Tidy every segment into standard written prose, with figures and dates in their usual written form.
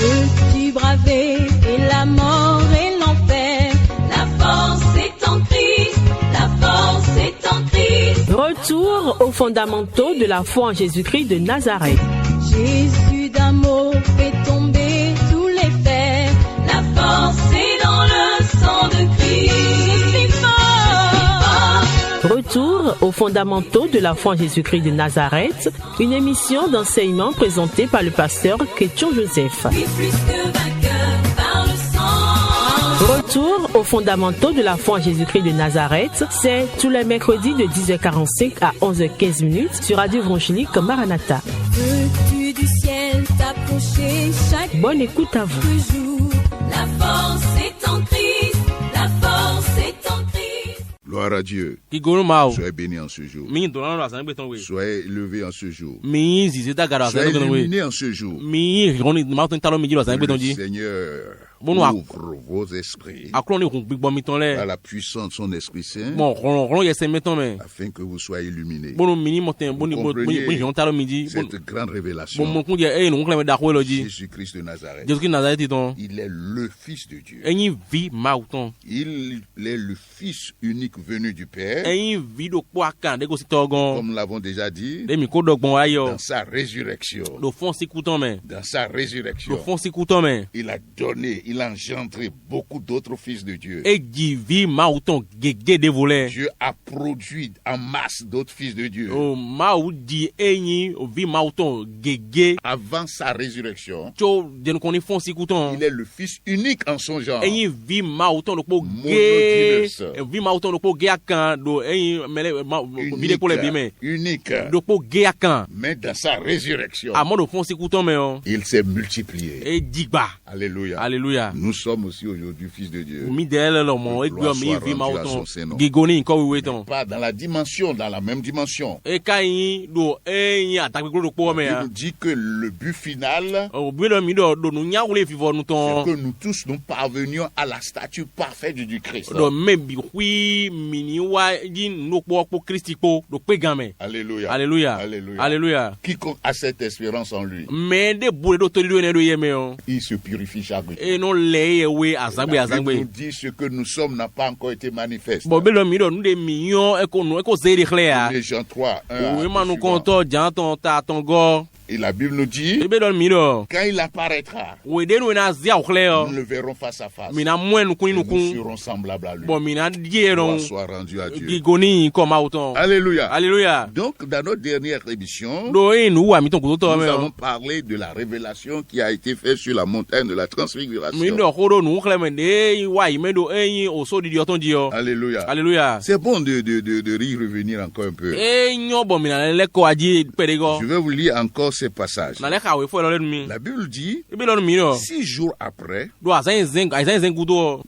Peux-tu braver et la mort et l'enfer? La force est en Christ, la force est en Christ. Retour aux fondamentaux de la foi en Jésus-Christ de Nazareth. Jésus d'un mot fait tomber tous les fers. La force est dans le sang de Christ. Je suis fort. Retour aux fondamentaux de la foi en Jésus-Christ de Nazareth, une émission d'enseignement présentée par le pasteur Ketchon Joseph. Et plus que vainqueur par le sang. Retour aux fondamentaux de la foi en Jésus-Christ de Nazareth, c'est tous les mercredis de 10h45 à 11h15 sur Radio Évangélique Maranatha. Veux-tu du ciel t'approcher chaque Bonne écoute à vous. jour? La force est en Christ, la force est en Christ. Gloire à Dieu. Soyez bénis en ce jour. Soyez élevés en ce jour. Soyez illuminés en ce jour. Seigneur, ouvre vos esprits à la puissance de son Esprit Saint afin que vous soyez illuminés. Vous compreniez cette grande révélation. Jésus-Christ de Nazareth. Il est le Fils de Dieu. Il est le Fils unique venu du Père. Comme nous l'avons déjà dit, dans sa résurrection. Dans sa résurrection, il a donné, il a engendré beaucoup d'autres fils de Dieu. Dieu a produit en masse d'autres fils de Dieu. Avant sa résurrection, il est le Fils unique en son genre. Unique. Mais dans sa résurrection, il s'est multiplié. Alléluia. Alléluia. Nous sommes aussi aujourd'hui fils de Dieu. Pas dans la dimension, dans la même dimension. Il nous dit que le but final, c'est que nous tous nous parvenions à la stature parfaite du Christ. Alléluia. Alléluia. Alléluia. Alléluia. Quiconque a cette espérance en lui, il se purifie chaque jour. La Bible nous dit ce que nous sommes n'a pas encore été manifeste. Jean 3, 1. Et la Bible nous dit, quand il apparaîtra, nous le verrons face à face. Et nous serons semblables à lui. Gloire soit rendue à Dieu. Alléluia. Alléluia. Donc, dans notre dernière émission, nous avons parlé de la révélation qui a été faite sur la montagne de la transfiguration. Alléluia. Alléluia. C'est bon de y revenir encore un peu. Je vais vous lire encore ces passages. La Bible dit, 6 jours après,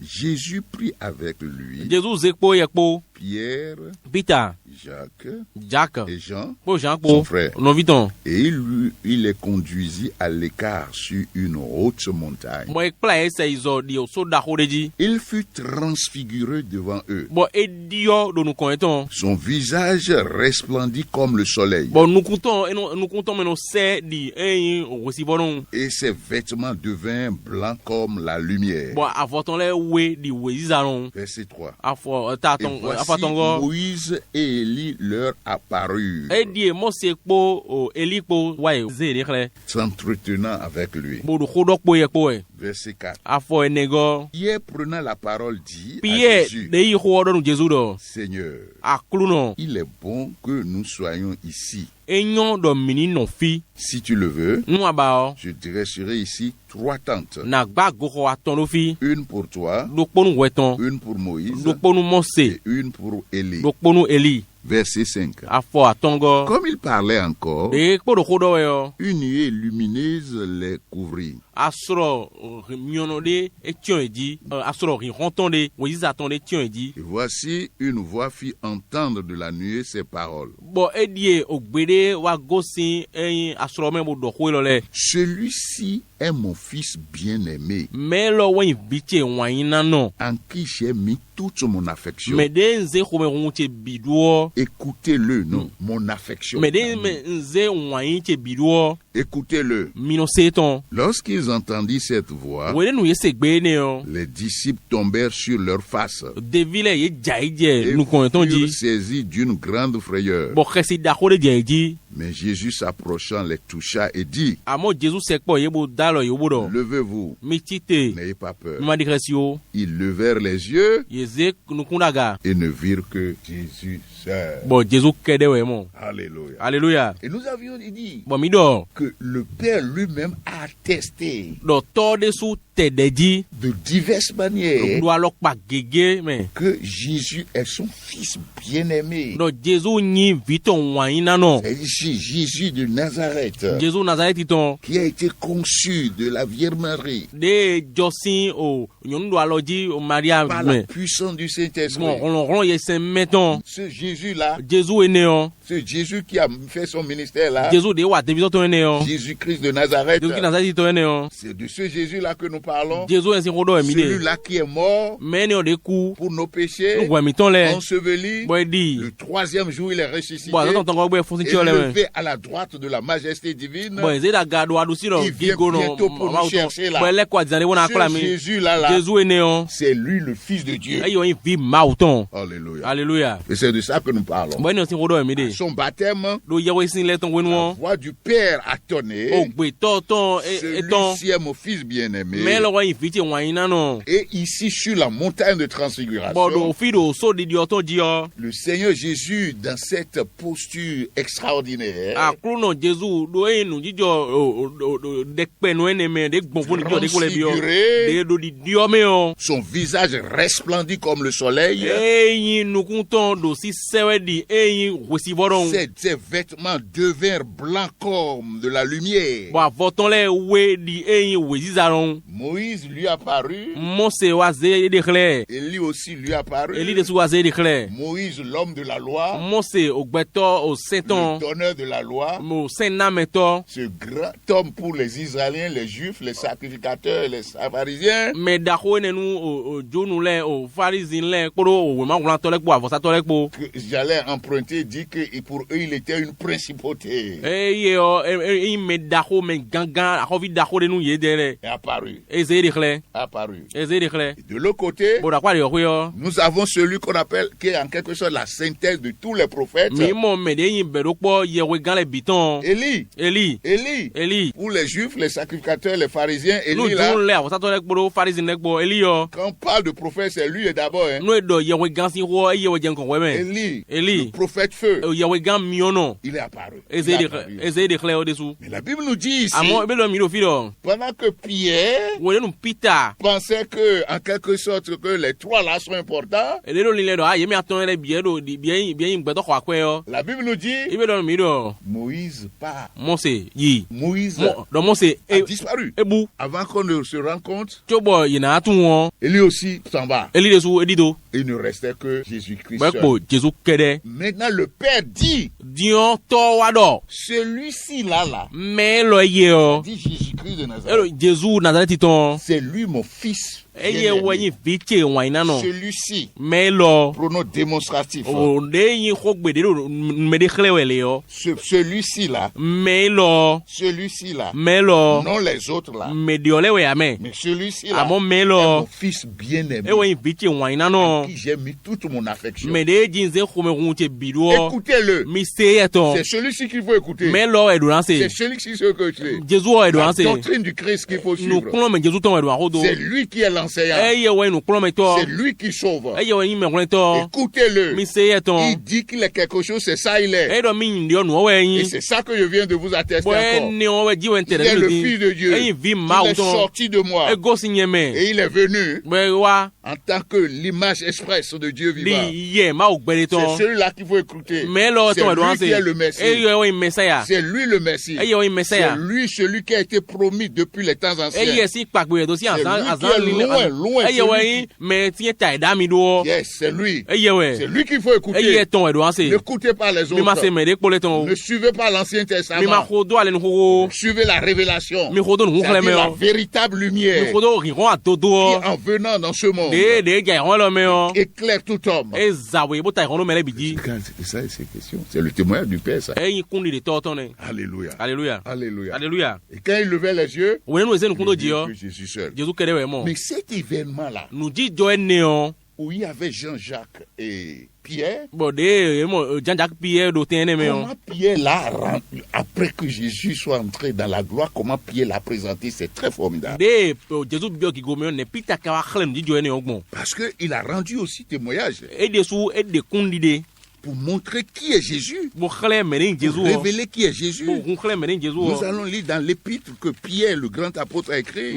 Jésus prit avec lui Pierre, Jacques et Jean, son frère, et il les conduisit à l'écart sur une haute montagne. Il fut transfiguré devant eux. Son visage resplendit comme le soleil, et ses vêtements devinrent blancs comme la lumière. Verset 3. Et voici Moïse et Élie leur apparurent, s'entretenant avec lui. Verset 4. Pierre, prenant la parole, dit à Jésus, Seigneur, il est bon que nous soyons ici. Si tu le veux, je dresserai ici 3 tentes. Une pour toi, une pour Moïse et une pour Élie. Verset 5. Comme il parlait encore, une nuée lumineuse les couvrit. Et voici une voix fit entendre de la nuée ces paroles. Celui-ci est mon fils bien-aimé, en qui j'ai mis toute mon affection. Écoutez-le, non, mon affection. Écoutez-le. Lorsqu'ils entendirent cette voix, les disciples tombèrent sur leurs faces et furent saisis d'une grande frayeur. Mais Jésus s'approchant les toucha et dit, levez-vous, n'ayez pas peur. Ils levèrent les yeux et ne virent que Jésus seul. Alléluia. Alléluia. Et nous avions dit que le Père lui-même a attesté de diverses manières que Jésus est son Fils bien-aimé. C'est ici Jésus de Nazareth qui a été conçu de la Vierge Marie par la puissance du Saint-Esprit. Ce Jésus-là, ce Jésus qui a fait son ministère-là, Jésus-Christ de Nazareth, c'est de ce Jésus-là que nous parlons. Celui-là qui est mort pour nos péchés, enseveli, le troisième jour il est ressuscité, élevé à la droite de la majesté divine. Il vient bientôt pour nous chercher là. Ce Jésus-là, c'est lui le Fils de Dieu. Alléluia. Alléluia. Et c'est de ça que nous parlons. Son baptême, la voix du Père a tonné. Celui-ci est mon Fils bien-aimé. Et ici sur la montagne de transfiguration, le Seigneur Jésus, dans cette posture extraordinaire, son visage resplendit comme le soleil, ses vêtements devinrent blancs comme de la lumière. Moïse lui apparut, Élie aussi lui apparut. Moïse, l'homme de la loi, le donneur de la loi, ce grand homme pour les Israéliens, les Juifs, les sacrificateurs, les pharisiens, que j'allais emprunter, dit que pour eux il était une principauté. Et apparu. De l'autre côté, nous avons celui qu'on appelle, qui est en quelque sorte la synthèse de tous les prophètes, Élie. Pour les Juifs, les sacrificateurs, les pharisiens, Élie là. Quand on parle de prophète, c'est lui d'abord. Élie, le prophète feu, il est apparu. Mais la Bible nous dit ici, pendant que Pierre pensait que, en quelque sorte, que les trois là sont importants, la Bible nous dit, Moïse part. Moïse a disparu. Avant qu'on ne se rende compte, Élie aussi s'en va. Il ne restait que Jésus-Christ seul. Maintenant le Père dit, celui-ci là, dit Jésus-Christ de Nazareth, c'est lui mon Fils. Celui-ci, pronom démonstratif. Celui-ci là, non les autres là, mais celui-ci là est mon Fils bien-aimé, à qui j'ai mis toute mon affection. Écoutez-le. C'est celui-ci qu'il faut écouter. C'est celui-ci que la doctrine du Christ qu'il faut suivre. C'est lui qui est l'enseignant. C'est lui qui sauve. Écoutez-le. Il dit qu'il est quelque chose, c'est ça il est. Et c'est ça que je viens de vous attester encore. Il est le Fils de Dieu. Il est sorti de moi. Et il est venu en tant que l'image expresse de Dieu vivant. C'est celui-là qu'il faut écouter. C'est lui qui est le Messie. C'est lui le Messie. C'est lui celui qui a été promis depuis les temps anciens. C'est lui qui est loin. Yes, c'est lui. C'est lui qu'il faut écouter. N'écoutez pas les autres. Ne suivez pas l'Ancien Testament. Suivez la révélation. C'est-à-dire la véritable lumière qui, en venant dans ce monde, éclaire tout homme. C'est ça, c'est question. C'est le témoignage du Père, ça. Alléluia. Alléluia. Alléluia. Alléluia. Et quand il levait les yeux, Jésus seul. Mais cet événement-là, où il y avait Jean-Jacques et Pierre, comment Pierre l'a, après que Jésus soit entré dans la gloire, comment Pierre l'a présenté, c'est très formidable. Parce qu'il a rendu aussi témoignage pour montrer qui est Jésus, pour révéler qui est Jésus. Nous allons lire dans l'épître que Pierre, le grand apôtre, a écrit.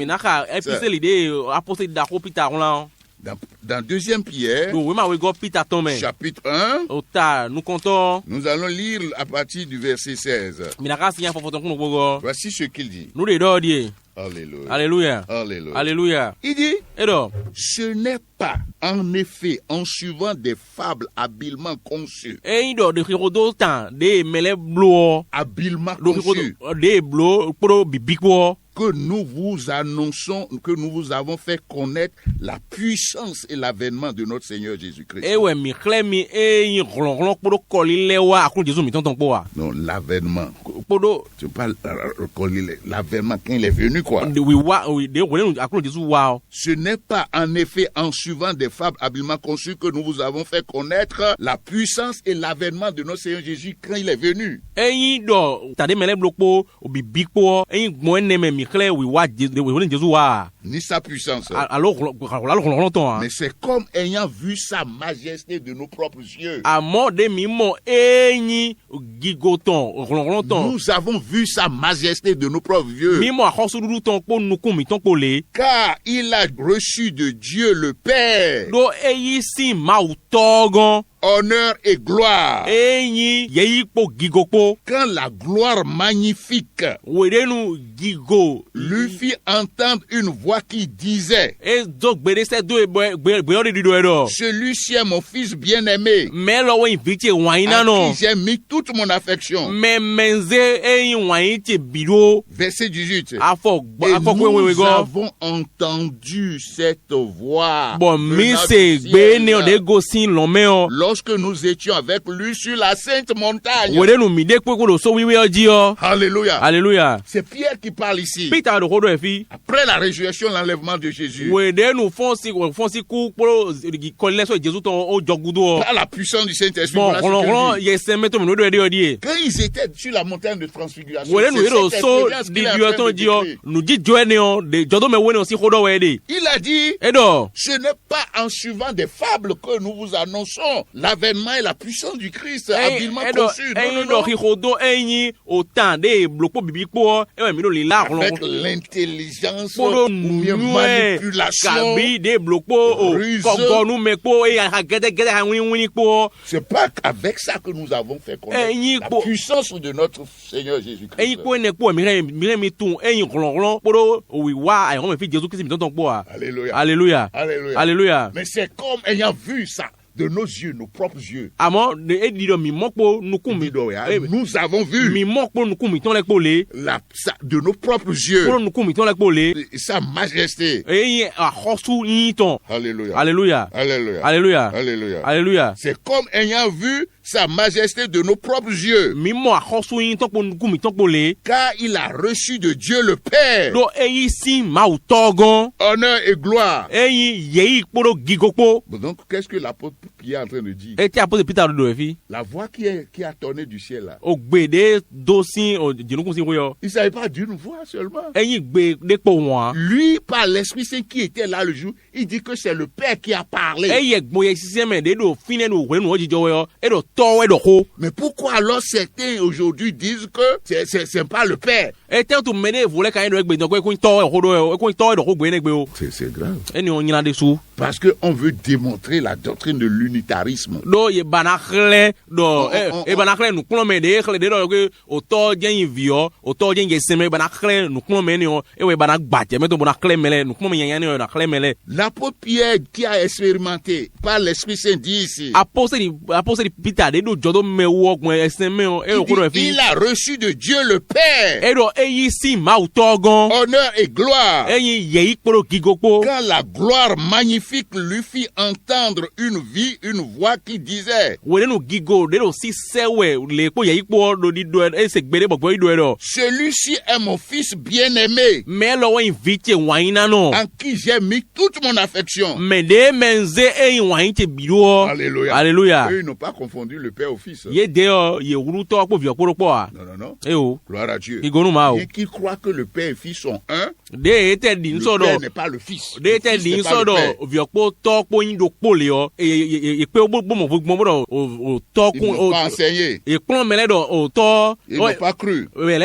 Dans 2 Pierre, chapitre 1, nous allons lire à partir du verset 16. Voici ce qu'il dit. Alléluia. Alléluia. Alléluia. Alléluia. Il dit, ce n'est pas en effet en suivant des fables habilement conçues. Habilement conçues. Que nous vous annonçons, que nous vous avons fait connaître la puissance et l'avènement de notre Seigneur Jésus-Christ. Non, l'avènement. Tu parles l'avènement quand il est venu, quoi. Ce n'est pas en effet en suivant des fables habilement conçues que nous vous avons fait connaître la puissance et l'avènement de notre Seigneur Jésus quand il est venu. Ni sa puissance. Mais c'est comme ayant vu sa majesté de nos propres yeux. Nous avons vu sa majesté de nos propres yeux. Car il a reçu de Dieu le Père honneur et gloire. Quand la gloire magnifique lui fit entendre une voix qui disait, celui-ci est mon fils bien-aimé, à qui j'ai mis toute mon affection. Verset 18. Et nous avons entendu cette voix lorsque nous étions avec lui sur la sainte montagne. Alléluia. Alléluia. C'est Pierre qui parle ici. Après la résurrection, l'enlèvement de Jésus. Par la puissance du Saint-Esprit. Quand ils étaient sur la montagne de transfiguration, il a dit, ce n'est pas en suivant des fables que nous vous annonçons l'avènement et la puissance du Christ habilement conçu. Avec l'intelligence ou mieux manipulation, ruse. C'est pas qu'avec ça que nous avons fait connaître la puissance de notre Seigneur Jésus-Christ. Alléluia. Alléluia. Alléluia. Alléluia. Mais c'est comme ayant vu ça de nos yeux, nos propres yeux. Nous avons vu de nos propres yeux sa majesté. Alléluia. Alléluia. Alléluia. Alléluia. Alléluia. Alléluia. C'est comme ayant vu sa majesté de nos propres yeux. Car il a reçu de Dieu le Père honneur et gloire. Donc, qu'est-ce que l'apôtre Pierre est en train de dire? La voix qui a tonné du ciel là. Il ne savait pas d'une voix seulement. Lui, par l'Esprit Saint qui était là le jour, il dit que c'est le Père qui a parlé. Mais pourquoi alors certains aujourd'hui disent que c'est pas le Père? C'est grave. Parce qu'on veut démontrer la doctrine de l'unitarisme. L'apôtre Pierre qui a expérimenté par l'Esprit Saint dit ici, il a reçu de Dieu le Père honneur et gloire. Quand la gloire magnifique lui fit entendre une voix qui disait: celui-ci est mon fils bien-aimé, en qui j'ai mis toute mon affection. Alléluia. Alléluia. Eux, ils n'ont pas confondu le père au fils. Non. Non. Gloire à Dieu. Et qui croit que le père et fils sont un, le père n'est pas le fils. Le fils n'est pas le père. Ils ne m'ont pas enseigné. Ils n'ont pas cru. Et il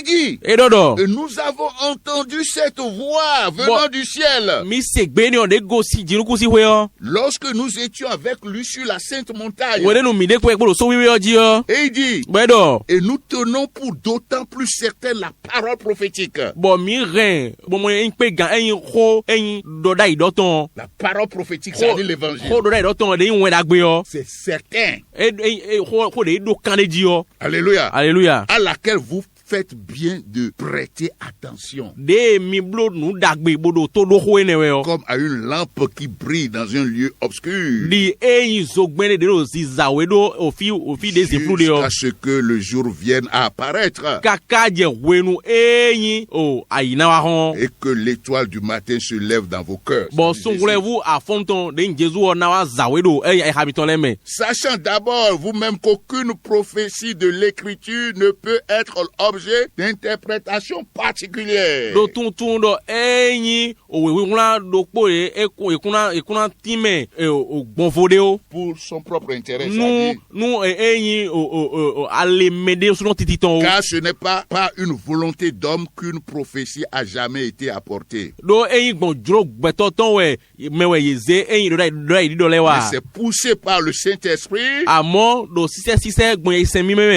dit: nous avons entendu cette voix venant du ciel lorsque nous étions avec lui sur la sainte montagne. Et il dit: et nous tenons pour d'autant plus certaine la parole prophétique. La parole prophétique, c'est l'évangile. C'est certain. Alléluia. Alléluia. À laquelle vous faites bien de prêter attention. Comme à une lampe qui brille dans un lieu obscur. Jusqu'à ce que le jour vienne à apparaître. Et que l'étoile du matin se lève dans vos cœurs. Sachant d'abord vous-même qu'aucune prophétie de l'écriture ne peut être objet d'interprétation particulière. Pour son propre intérêt. Car ce n'est pas par une volonté d'homme qu'une prophétie a jamais été apportée. Mais c'est poussé par le Saint-Esprit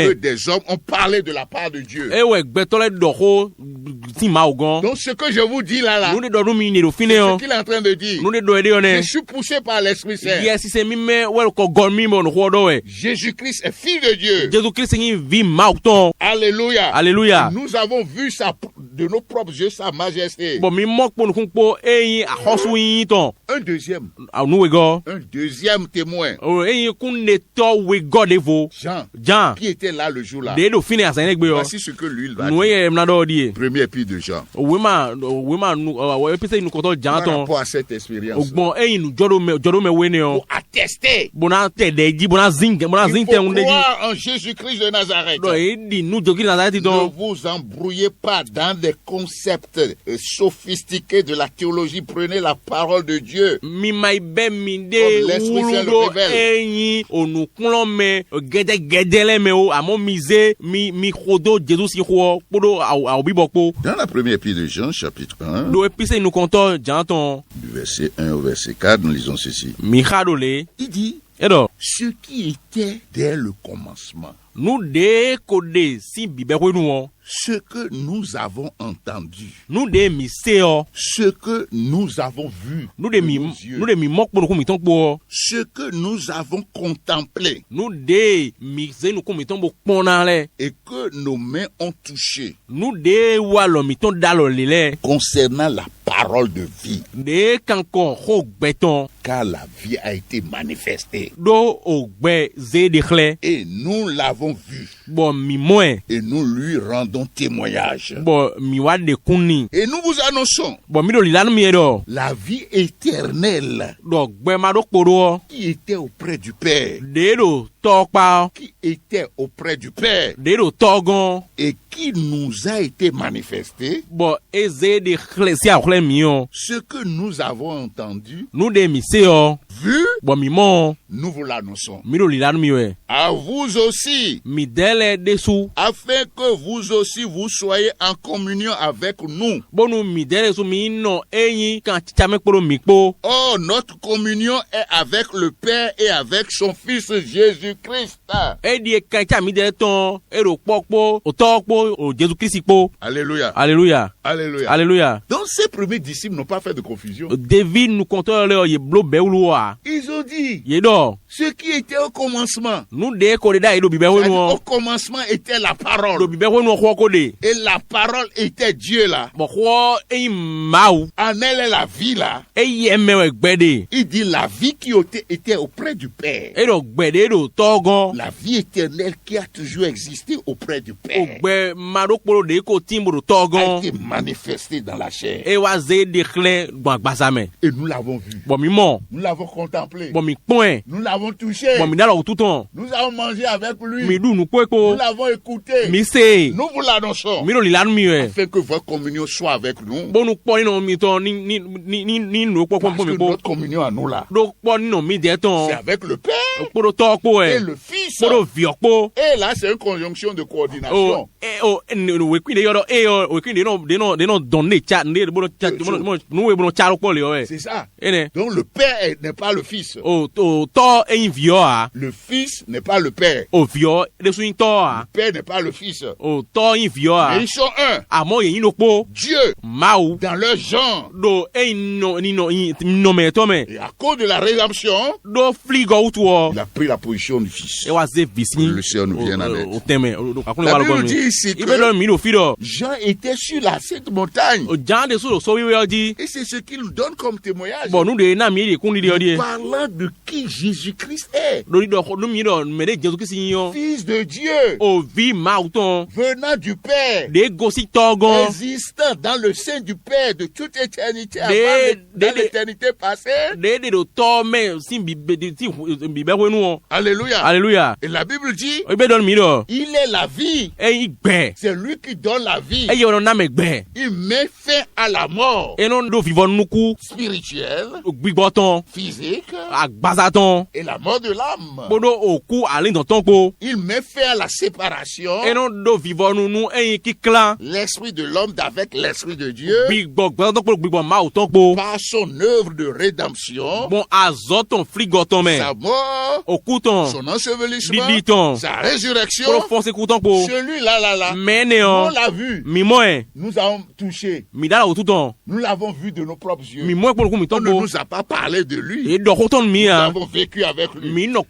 que des hommes ont parlé de la part de Dieu. Donc ce que je vous dis là, c'est ce qu'il est en train de dire. Je suis poussé par l'Esprit Saint. Jésus-Christ est fils de Dieu. Alléluia. Alléluia. Nous avons vu de nos propres yeux sa majesté. Un deuxième témoin. Jean, qui était là le jour là. Voici ce que lui il va dire. Premier épître de Jean. Par rapport à cette expérience. Pour attester. Il faut croire en Jésus-Christ de Nazareth. Ne vous embrouillez pas dans des concepts sophistiqués de la théologie. Prenez la parole de Dieu. Comme l'Esprit Saint le révèle. Dans la première épître de Jean, chapitre 1, du verset 1 au verset 4, nous lisons ceci. Il dit: ce qui était dès le commencement, ce que nous avons entendu, ce que nous avons vu, ce que nous avons contemplé, et que nos mains ont touché, concernant la parole de vie. Car la vie a été manifestée. Et nous l'avons vu. Et nous lui rendons témoignage. Et nous vous annonçons la vie éternelle qui était auprès du Père. Qui était auprès du Père. Et qui nous a été manifesté. Ce que nous avons entendu, vu, nous vous l'annonçons. À vous aussi, afin que vous aussi vous soyez en communion avec nous. Oh, notre communion est avec le Père et avec son Fils Jésus-Christ. Alléluia. Alléluia. Alléluia. Alléluia. Donc ces premiers disciples n'ont pas fait de confusion. Ils ont dit, Ce qui était au commencement. Au commencement était la parole. Et la parole était Dieu là. En elle est la vie là. Il dit la vie qui était auprès du Père. La vie éternelle qui a toujours existé auprès du Père. A été manifestée dans la chair. Et nous l'avons vu. Nous l'avons contemplé. Nous l'avons touché. Nous avons mangé avec lui. Nous l'avons écouté. Nous vous l'annonçons. Afin que votre communion soit avec nous. Parce que notre communion à nous là, c'est avec le Père et le Fils. Et là, c'est une conjonction de coordination. C'est ça. Donc le Père n'est pas le Fils. Le Fils n'est pas le Père. Le Père n'est pas le Fils. Mais ils sont un. Dieu, dans leur genre. Et à cause de la rédemption, il a pris la position du Fils. Le Seigneur nous vienne en aide. La Bible dit ici que Jean était sur la Sainte Montagne. Et c'est ce qu'il nous donne comme témoignage. Parlant de qui Jésus-Christ est. Fils de Dieu. Venant du Père. Existant dans le sein du Père de toute éternité. Dans l'éternité passée. Alléluia. Alléluia. Et la Bible dit, il est la vie. C'est lui qui donne la vie. Il met fin à la mort spirituelle, physique et la mort de l'âme. Il met fin à la séparation, l'esprit de l'homme avec l'esprit de Dieu, par son œuvre de rédemption, sa mort, son ensevelissement, sa résurrection. Celui-là, on l'a vu. Nous avons touché. Nous l'avons vu de nos propres yeux. On ne nous a pas parlé de lui. Nous avons vécu avec lui. La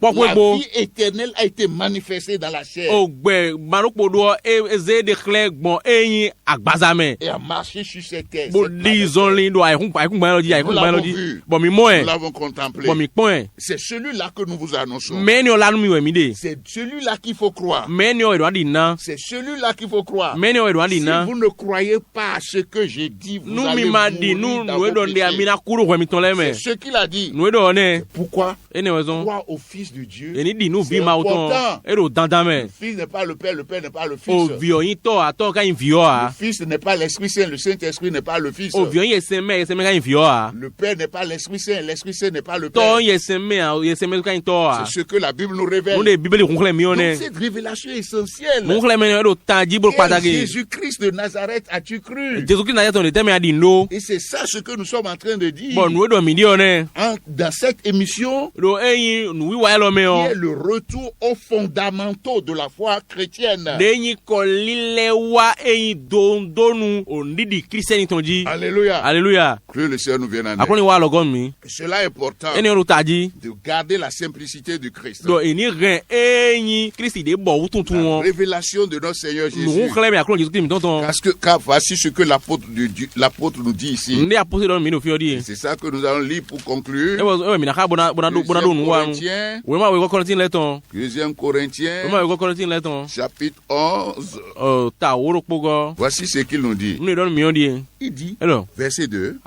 vie éternelle a été manifestée dans la chair. Et a marché sur cette terre. Nous l'avons vu. Nous l'avons contemplé. C'est celui-là que nous vous annonçons. C'est celui-là qu'il faut croire. C'est celui-là qu'il faut croire. Si vous ne croyez pas à ce que j'ai dit, vous allez mourir dans vos péchés. C'est ce qu'il a dit. Pourquoi? Croire au Fils de Dieu. C'est important. Le Fils n'est pas le Père, le Père n'est pas le Fils. Le Fils n'est pas l'Esprit Saint, le Saint-Esprit n'est pas le Fils. Le Père n'est pas l'Esprit Saint, l'Esprit Saint n'est pas le Père. C'est ce que la Bible nous révèle. Donc cette révélation est essentielle. Jésus-Christ de Nazareth as-tu cru? Et c'est ça ce que nous sommes en train de dire. Dans cette émission, qui est le retour aux fondamentaux de la foi chrétienne. Alléluia. Alléluia. Que le Seigneur nous vienne en aide. Cela est important de garder la simplicité du Christ. La révélation de notre Seigneur Jésus. Car voici ce que l'apôtre nous dit ici. C'est ça que nous allons lire pour conclure. 2 Corinthiens, chapitre 11. Voici ce qu'il nous dit. Il dit, verset 2,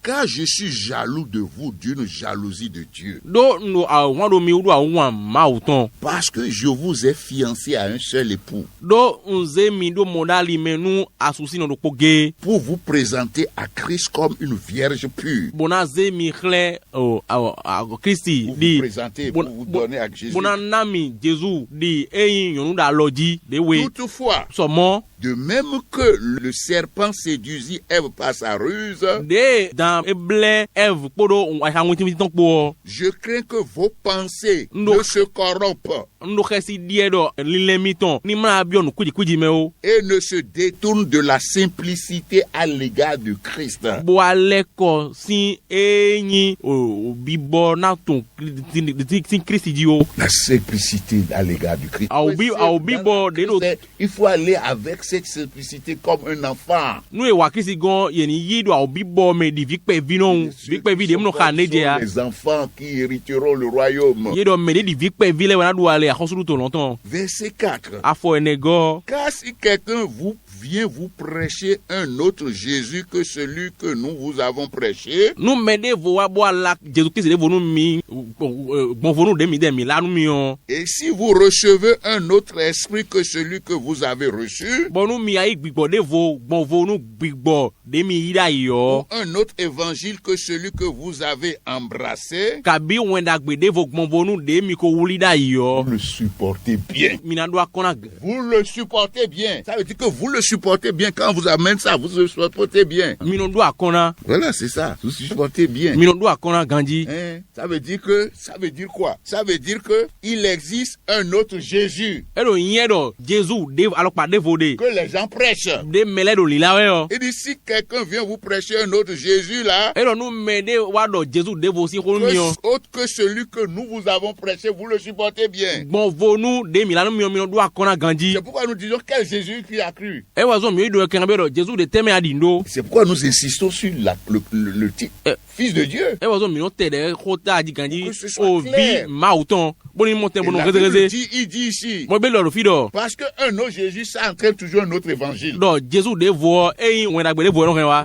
car je suis jaloux de vous d'une jalousie de Dieu. Parce que je vous ai fiancé à un seul époux. Pour vous présenter à Christ comme une vierge pure. Pour vous présenter, pour vous donner à Jésus. Toutefois, de même que le serpent séduisit Ève par sa ruse, je crains que vos pensées ne se corrompent et ne se détournent de la simplicité à l'égard de Christ. La simplicité à l'égard du Christ. Il faut aller avec cette simplicité comme un enfant. Les enfants qui hériteront le royaume. Verset 4. Car si quelqu'un vient vous prêcher un autre Jésus que celui que nous vous avons prêché, et si vous recevez un autre esprit que celui que vous avez reçu, ou un autre évangile que celui que vous avez embrassé, vous le supportez bien. Vous le supportez bien. Ça veut dire que vous le supportez bien. Quand vous amène ça, vous le supportez bien. Voilà, c'est ça. Vous supportez bien. Ça veut dire quoi? Ça veut dire que il existe un autre Jésus que les gens prêchent. Il dit, si quelqu'un vient vous prêcher un autre Jésus là, autre que celui que nous vous avons prêché, vous le supportez bien. C'est pourquoi nous disons quel Jésus qui a cru. C'est pourquoi nous insistons sur le titre Fils de Dieu. Que ce soit clair. Il dit ici, parce qu'un autre Jésus, ça entraîne toujours un autre évangile.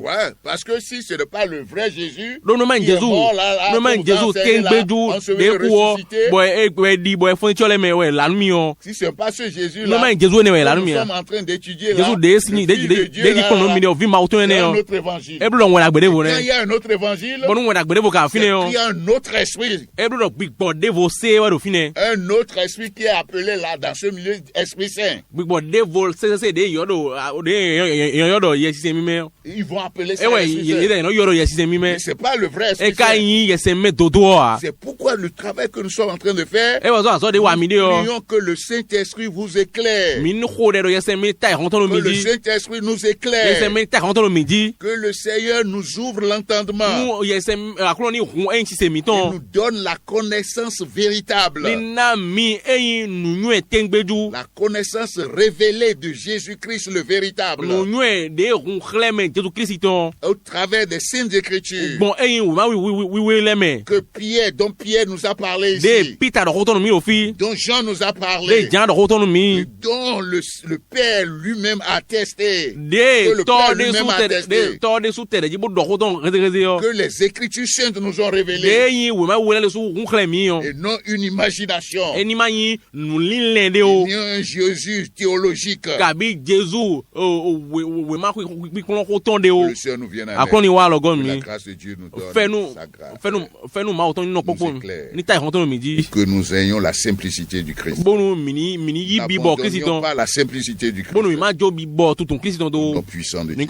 Ouais, parce que si ce n'est pas le vrai Jésus, qui est mort là, si ce n'est pas ce Jésus-là, nous sommes en train d'étudier là, le Fils de Dieu là, c'est un autre évangile. Et quand il y a un autre évangile, il y a un autre esprit. Un autre esprit qui est appelé là, dans ce milieu, Esprit Saint. Ils vont appeler ça Esprit Saint. Mais c'est pas le vrai Esprit Saint. C'est pourquoi le travail que nous sommes en train de faire, prions que le Saint-Esprit vous éclaire. Que le Saint-Esprit nous éclaire. Que le Seigneur nous ouvre l'entendement. Et nous donne la connaissance véritable. La connaissance révélée de Jésus-Christ le véritable. Au travers des saintes écritures. Que Pierre, dont Pierre nous a parlé ici. Dont Jean nous a parlé. Dont le Père lui-même a attesté. Que le Père lui-même a attesté. Que les écritures saintes nous ont révélé. Et non une imagination. Et non un Jésus théologique. Que le Seigneur nous vienne à l'aide. Que la grâce de Dieu nous donne sa grâce. Que nous ayons la simplicité du Christ. N'abandonnons pas la simplicité du Christ. Au puissant de Dieu.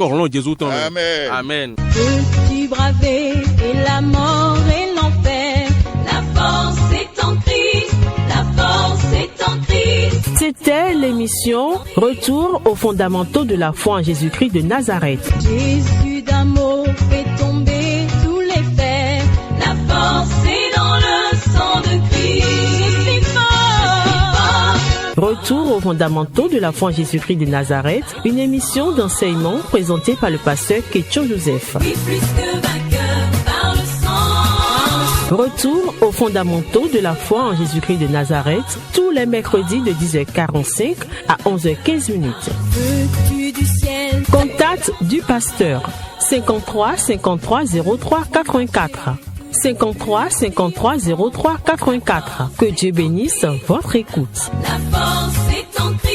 Amen. Amen. Peux-tu braver et la mort et l'enfer? La force est en Christ. La force est en Christ. C'était l'émission Retour aux fondamentaux de la foi en Jésus-Christ de Nazareth. Jésus d'amour fait tomber tous les fers. La force est dans le sang de Christ. Je suis fort. Retour aux fondamentaux de la foi en Jésus-Christ de Nazareth, une émission d'enseignement présentée par le pasteur Ketcho Joseph. Retour aux fondamentaux de la foi en Jésus-Christ de Nazareth, tous les mercredis de 10h45 à 11h15. Contact du pasteur 53 53 03 84. 53 53 03 84. Que Dieu bénisse votre écoute. La force est en Christ.